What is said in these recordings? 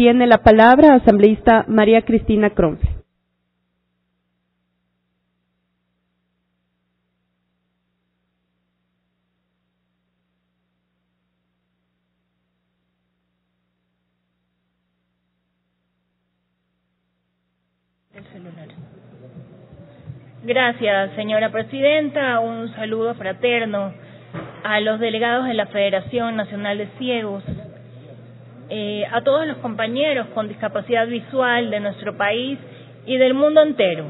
Tiene la palabra asambleísta María Cristina Cronfle. Gracias, señora presidenta. Un saludo fraterno a los delegados de la Federación Nacional de Ciegos, a todos los compañeros con discapacidad visual de nuestro país y del mundo entero.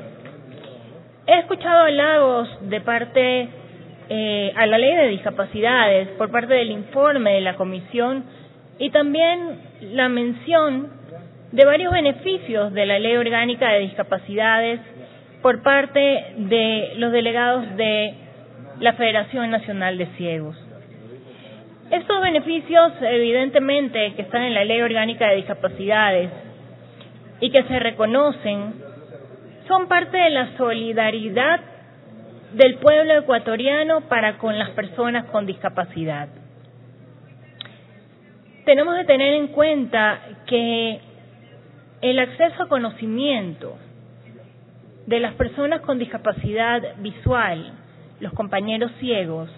He escuchado halagos de parte a la ley de discapacidades por parte del informe de la comisión y también la mención de varios beneficios de la ley orgánica de discapacidades por parte de los delegados de la Federación Nacional de Ciegos. Estos beneficios, evidentemente, que están en la Ley Orgánica de Discapacidades y que se reconocen, son parte de la solidaridad del pueblo ecuatoriano para con las personas con discapacidad. Tenemos que tener en cuenta que el acceso a conocimiento de las personas con discapacidad visual, los compañeros ciegos,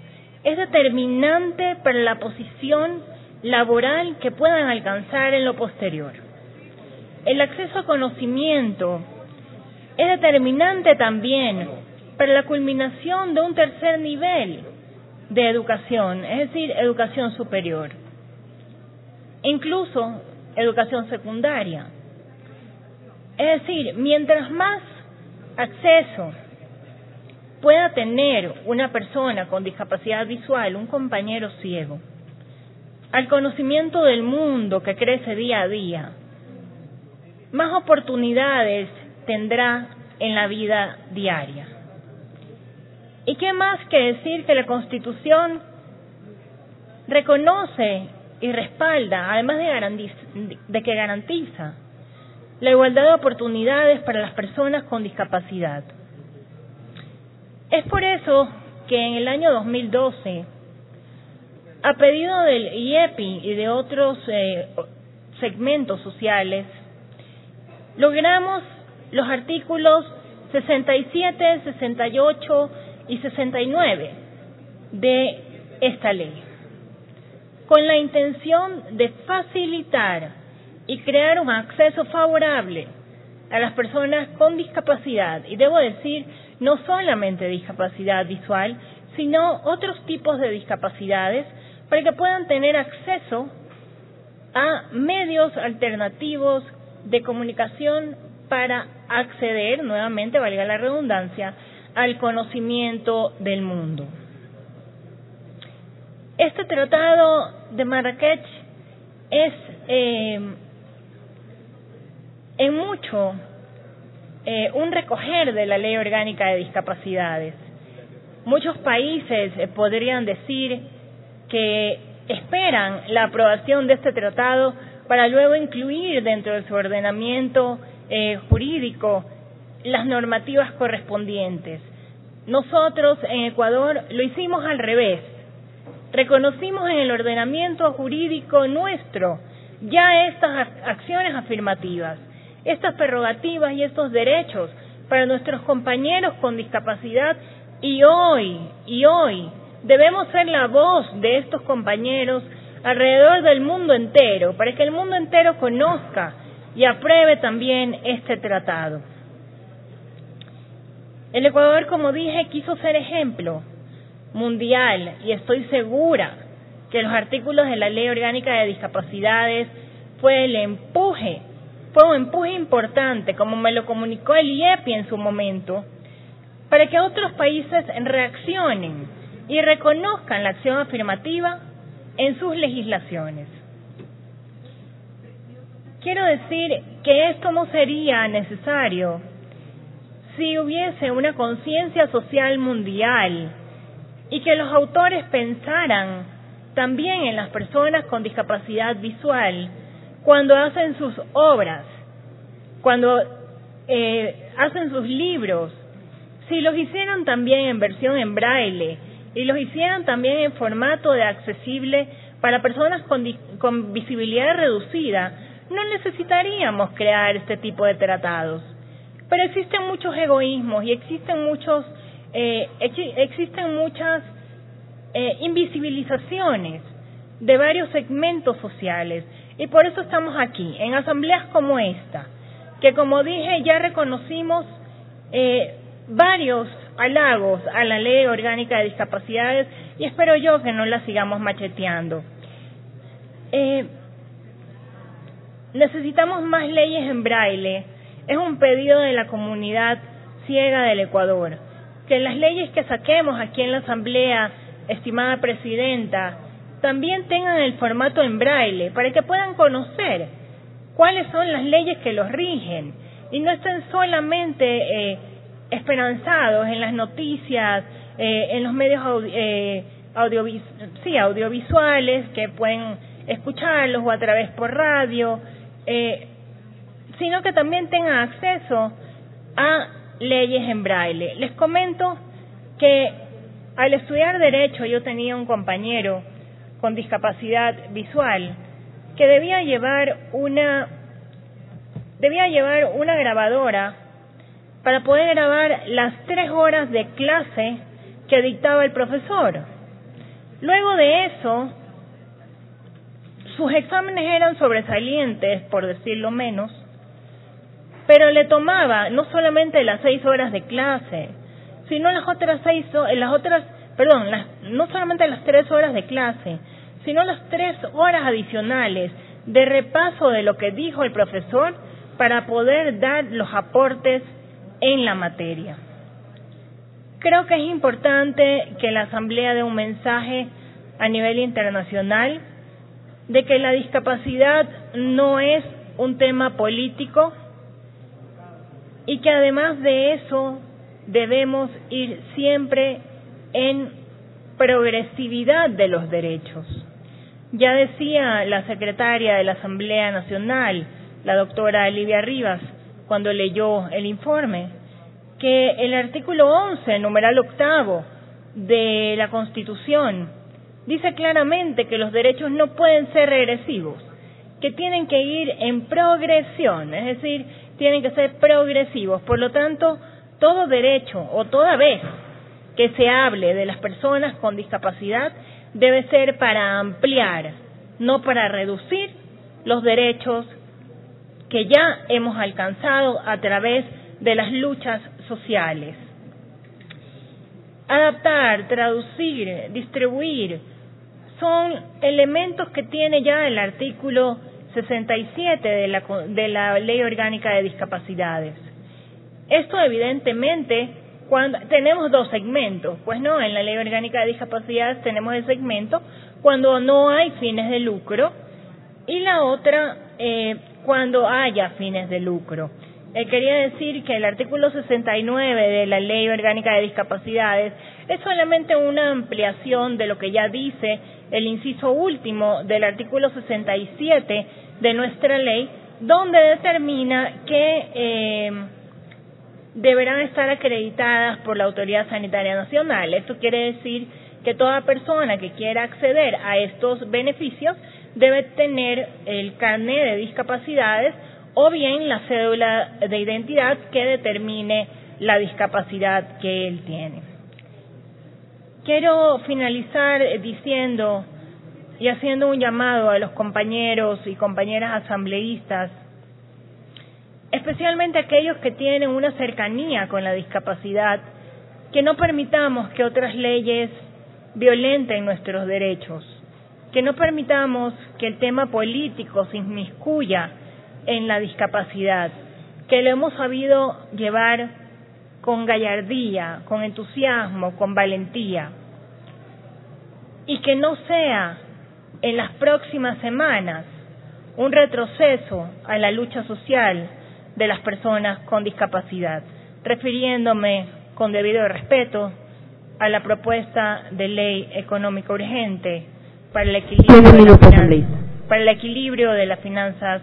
es determinante para la posición laboral que puedan alcanzar en lo posterior. El acceso a conocimiento es determinante también para la culminación de un tercer nivel de educación, es decir, educación superior, incluso educación secundaria. Es decir, mientras más acceso pueda tener una persona con discapacidad visual, un compañero ciego, al conocimiento del mundo que crece día a día, más oportunidades tendrá en la vida diaria. ¿Y qué más que decir que la Constitución reconoce y respalda, además de que garantiza la igualdad de oportunidades para las personas con discapacidad? Es por eso que en el año 2012, a pedido del IEPI y de otros segmentos sociales, logramos los artículos 67, 68 y 69 de esta ley, con la intención de facilitar y crear un acceso favorable a las personas con discapacidad, y debo decir, no solamente discapacidad visual, sino otros tipos de discapacidades, para que puedan tener acceso a medios alternativos de comunicación para acceder, nuevamente, valga la redundancia, al conocimiento del mundo. Este tratado de Marrakech es en mucho un recoger de la Ley Orgánica de Discapacidades. Muchos países podrían decir que esperan la aprobación de este tratado para luego incluir dentro de su ordenamiento jurídico las normativas correspondientes. Nosotros en Ecuador lo hicimos al revés. Reconocimos en el ordenamiento jurídico nuestro ya estas acciones afirmativas, estas prerrogativas y estos derechos para nuestros compañeros con discapacidad, y hoy debemos ser la voz de estos compañeros alrededor del mundo entero, para que el mundo entero conozca y apruebe también este tratado. El Ecuador, como dije, quiso ser ejemplo mundial, y estoy segura que los artículos de la Ley Orgánica de Discapacidades fue un empuje importante, como me lo comunicó el IEPI en su momento, para que otros países reaccionen y reconozcan la acción afirmativa en sus legislaciones. Quiero decir que esto no sería necesario si hubiese una conciencia social mundial y que los autores pensaran también en las personas con discapacidad visual cuando hacen sus obras, cuando hacen sus libros, si los hicieran también en versión en braille y los hicieran también en formato de accesible para personas con visibilidad reducida, no necesitaríamos crear este tipo de tratados. Pero existen muchos egoísmos y existen muchas invisibilizaciones de varios segmentos sociales, y por eso estamos aquí, en asambleas como esta, que como dije ya reconocimos varios halagos a la Ley Orgánica de Discapacidades, y espero yo que no la sigamos macheteando. Necesitamos más leyes en braille. Es un pedido de la comunidad ciega del Ecuador, que las leyes que saquemos aquí en la asamblea, estimada presidenta, también tengan el formato en braille, para que puedan conocer cuáles son las leyes que los rigen y no estén solamente esperanzados en las noticias, en los medios audiovisuales, que pueden escucharlos, o a través por radio, sino que también tengan acceso a leyes en braille. Les comento que al estudiar Derecho yo tenía un compañero con discapacidad visual que debía llevar una grabadora para poder grabar las 3 horas de clase que dictaba el profesor. Luego de eso, sus exámenes eran sobresalientes, por decirlo menos, pero le tomaba no solamente las 6 horas de clase, sino no solamente las 3 horas de clase, sino las 3 horas adicionales de repaso de lo que dijo el profesor para poder dar los aportes en la materia. Creo que es importante que la Asamblea dé un mensaje a nivel internacional de que la discapacidad no es un tema político y que además de eso debemos ir siempre en progresividad de los derechos. Ya decía la secretaria de la Asamblea Nacional, la doctora Livia Rivas, cuando leyó el informe, que el artículo 11, numeral 8 de la Constitución, dice claramente que los derechos no pueden ser regresivos, que tienen que ir en progresión, es decir, tienen que ser progresivos. Por lo tanto, todo derecho o toda vez que se hable de las personas con discapacidad debe ser para ampliar, no para reducir los derechos que ya hemos alcanzado a través de las luchas sociales. Adaptar, traducir, distribuir son elementos que tiene ya el artículo 67 de la Ley Orgánica de Discapacidades. Esto evidentemente, cuando tenemos 2 segmentos, pues no, en la Ley Orgánica de Discapacidades tenemos el segmento cuando no hay fines de lucro y la otra cuando haya fines de lucro. Quería decir que el artículo 69 de la Ley Orgánica de Discapacidades es solamente una ampliación de lo que ya dice el inciso último del artículo 67 de nuestra ley, donde determina que deberán estar acreditadas por la Autoridad Sanitaria Nacional. Esto quiere decir que toda persona que quiera acceder a estos beneficios debe tener el carnet de discapacidades o bien la cédula de identidad que determine la discapacidad que él tiene. Quiero finalizar diciendo y haciendo un llamado a los compañeros y compañeras asambleístas, especialmente aquellos que tienen una cercanía con la discapacidad, que no permitamos que otras leyes violenten nuestros derechos, que no permitamos que el tema político se inmiscuya en la discapacidad, que lo hemos sabido llevar con gallardía, con entusiasmo, con valentía, y que no sea en las próximas semanas un retroceso a la lucha social de las personas con discapacidad, refiriéndome con debido respeto a la propuesta de ley económica urgente para el equilibrio de las finanzas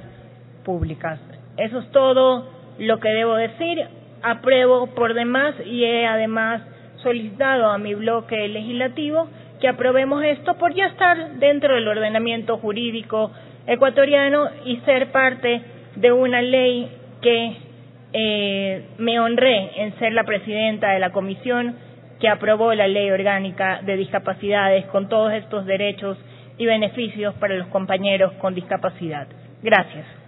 públicas. Eso es todo lo que debo decir. Apruebo por demás y he además solicitado a mi bloque legislativo que aprobemos esto por ya estar dentro del ordenamiento jurídico ecuatoriano y ser parte de una ley que me honré en ser la presidenta de la comisión que aprobó la Ley Orgánica de Discapacidades con todos estos derechos y beneficios para los compañeros con discapacidad. Gracias.